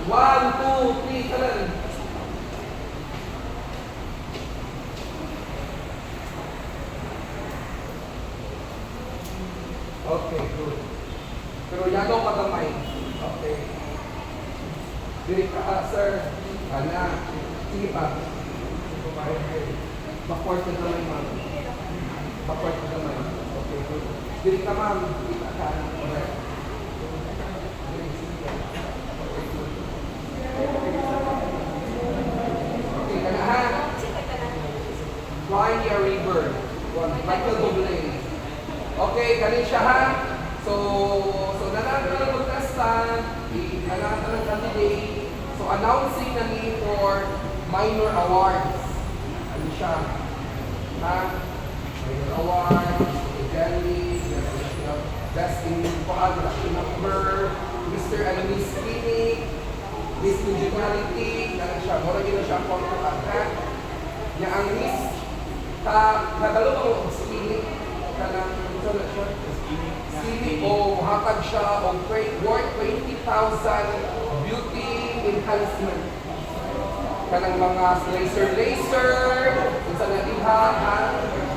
1, 2, 3, talan. Okay, good. Pero yagaw pa gamay. Okay. Diri ka, sir. Ana. Sige pa. Backward ka naman, ma'am. Backward ka naman. Okay, good. Diri ka, ma'am. Kita ka. Correct. Okay, kanahan. Flying a river. Michael Bublé. Okay, kanin siya ha. So nanata na magkastan, nanata ng candidate. So announcing na ni for minor awards. Ano siya? Ha? Minor awards, Jelly, best in production number, Mr. and Miss Clinic, Miss Congeniality, ano siya? Mura gina siya ang kontukan, ha? Niya ang Miss, kadalo mo, Clinic, kanang Sili o hatag siya o worth 20,000 beauty enhancement. Kanang mga laser, kung sa naliha,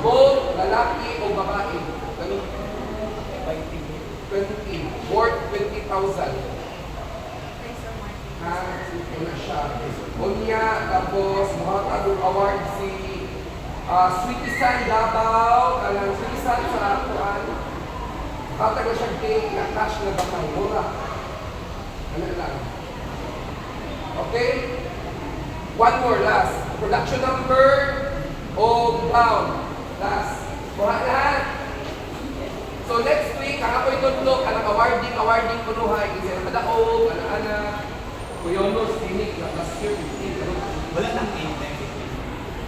both lalaki o babae. Ganun. 20. Worth 20,000. Ha? Una siya. Unya, tapos mahatag ang award si Sweetie San Davao. Kanang Sweetie San sa Kuan. Hatag na siya cake na cash na bakay. Mura. Ano lang. Okay? One more, last. Production number o down. Last. Kuha lahat. So next week, kakapoy tutlog, anang awarding punuhay. Kasi ang kadaog, anak-anak. Kuya Ono, Clinic, last year, 15. Wala nang aim na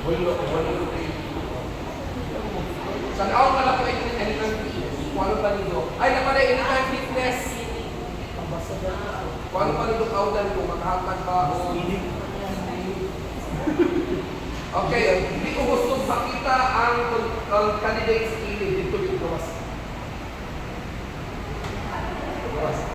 Wala. Sa naong ka lang po anytime fitness. Kung ano pa nito? Ay, naman ay anytime fitness. Kung ano pa nito kaudan kung makahatag ba o... Okay, hindi ko gusto makita ang candidate's kilid dito.